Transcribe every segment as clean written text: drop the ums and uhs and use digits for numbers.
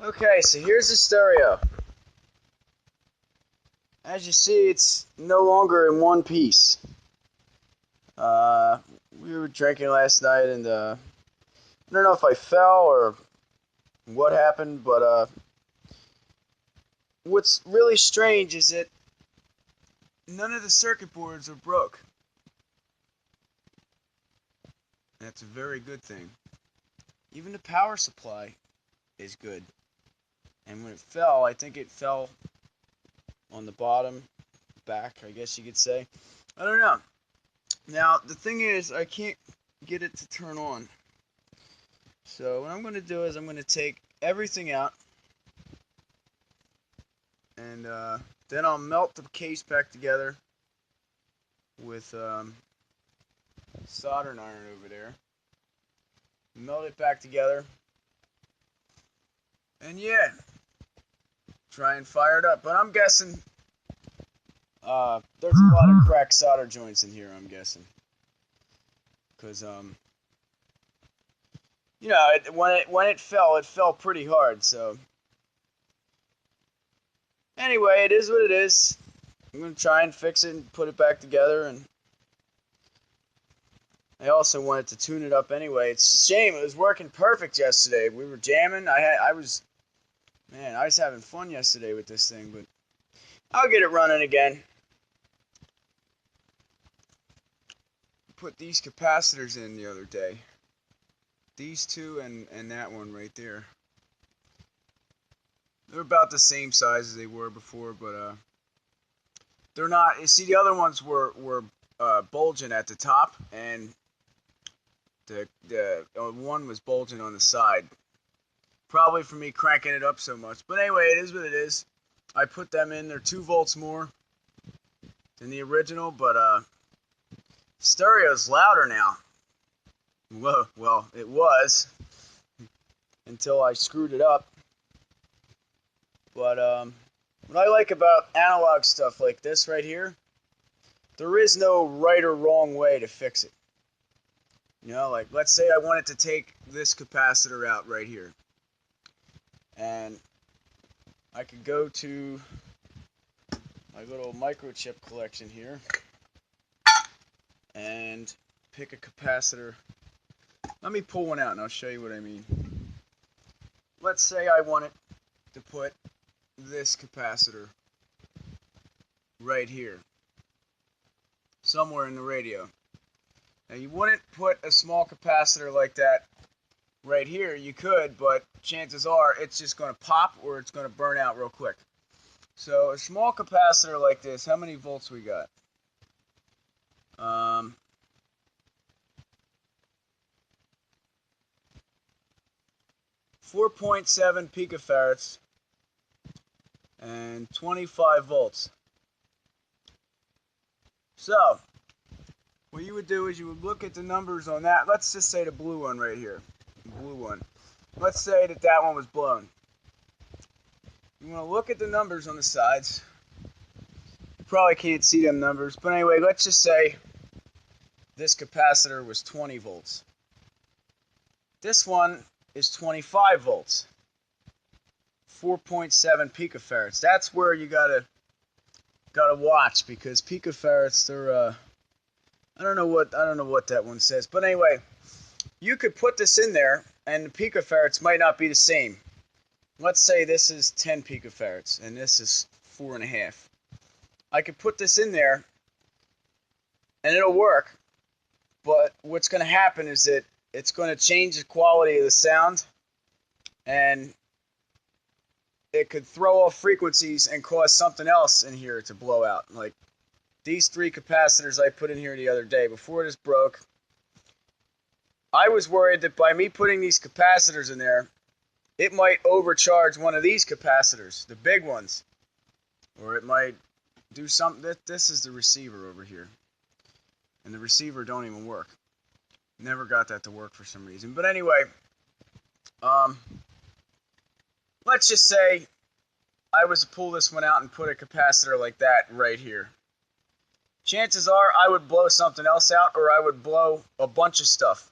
Okay, so here's the stereo. As you see, it's no longer in one piece. Uh, we were drinking last night, and I don't know if I fell or what happened, but what's really strange is that none of the circuit boards are broke. That's a very good thing. Even the power supply is good. And when it fell, I think it fell on the bottom, back, I guess you could say. I don't know. Now, the thing is, I can't get it to turn on. So what I'm going to do is I'm going to take everything out, and then I'll melt the case back together with soldering iron over there. Melt it back together, and yeah, try and fire it up. But I'm guessing there's a lot of cracked solder joints in here. I'm guessing because when it fell pretty hard. So anyway, it is what it is. I'm gonna try and fix it and put it back together, and I also wanted to tune it up anyway. It's a shame, it was working perfect yesterday. We were jamming. I was having fun yesterday with this thing, but I'll get it running again. Put these capacitors in the other day. These two and that one right there. They're about the same size as they were before, but they're not. You see, the other ones were bulging at the top, and the one was bulging on the side. Probably for me cranking it up so much. But anyway, it is what it is. I put them in. They're 2 volts more than the original, but stereo's louder now. Whoa, well, it was until I screwed it up. But what I like about analog stuff like this right here, there is no right or wrong way to fix it. You know, like let's say I wanted to take this capacitor out right here. And I could go to my little microchip collection here and pick a capacitor. Let me pull one out and I'll show you what I mean. Let's say I wanted to put this capacitor right here, somewhere in the radio. Now you wouldn't put a small capacitor like that right here. You could, but chances are it's just going to pop or it's going to burn out real quick. So a small capacitor like this, how many volts we got? 4.7 picofarads and 25 volts. So what you would do is you would look at the numbers on that. Let's just say the blue one right here. The blue one. Let's say that that one was blown. You want to look at the numbers on the sides. You probably can't see them numbers, but anyway, let's just say this capacitor was 20 volts. This one is 25 volts. 4.7 picofarads. That's where you gotta watch, because picofarads, they're I don't know what that one says, but anyway, you could put this in there, and the picofarads might not be the same. Let's say this is 10 picofarads, and this is 4.5. I could put this in there, and it'll work, but what's going to happen is that it's going to change the quality of the sound, and it could throw off frequencies and cause something else in here to blow out. Like these 3 capacitors I put in here the other day, before this broke, I was worried that by me putting these capacitors in there, it might overcharge one of these capacitors, the big ones, or it might do something. This is the receiver over here, and the receiver don't even work. Never got that to work for some reason. But anyway, let's just say I was to pull this one out and put a capacitor like that right here. Chances are I would blow something else out, or I would blow a bunch of stuff,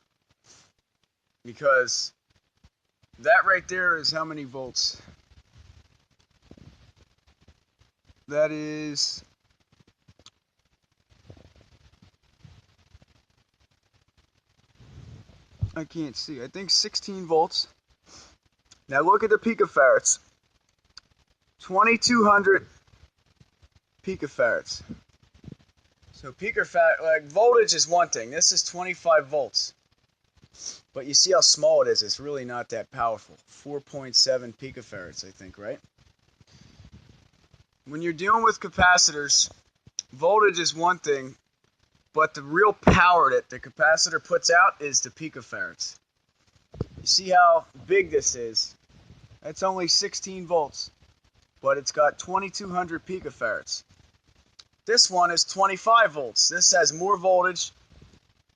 because That right there is how many volts? That is, I can't see, I think 16 volts. Now look at the picofarads. 2200 picofarads. So picofarad, like voltage is one thing. This is 25 volts. But you see how small it is. It's really not that powerful. 4.7 picofarads, I think, right? When you're dealing with capacitors, voltage is one thing, but the real power that the capacitor puts out is the picofarads. You see how big this is? That's only 16 volts, but it's got 2200 picofarads. This one is 25 volts. This has more voltage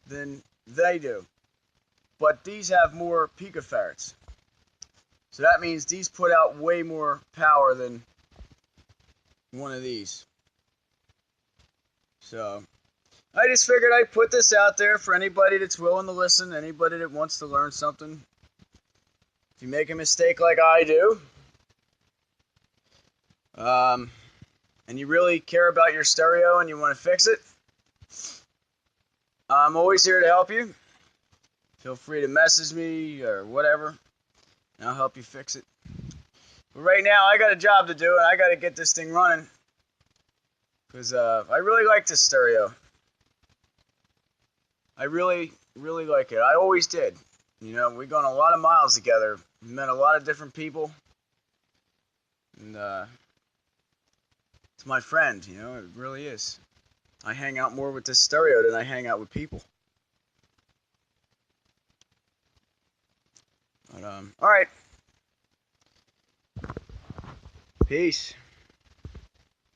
than they do, but these have more picofarads. So that means these put out way more power than one of these. So I just figured I'd put this out there for anybody that's willing to listen, anybody that wants to learn something. If you make a mistake like I do, and you really care about your stereo and you want to fix it, I'm always here to help you. Feel free to message me or whatever, and I'll help you fix it. But right now, I got a job to do, and I got to get this thing running, because I really like this stereo. I really, really like it. I always did. You know, we've gone a lot of miles together, met a lot of different people, and it's my friend, you know, it really is. I hang out more with this stereo than I hang out with people. But, all right. Peace.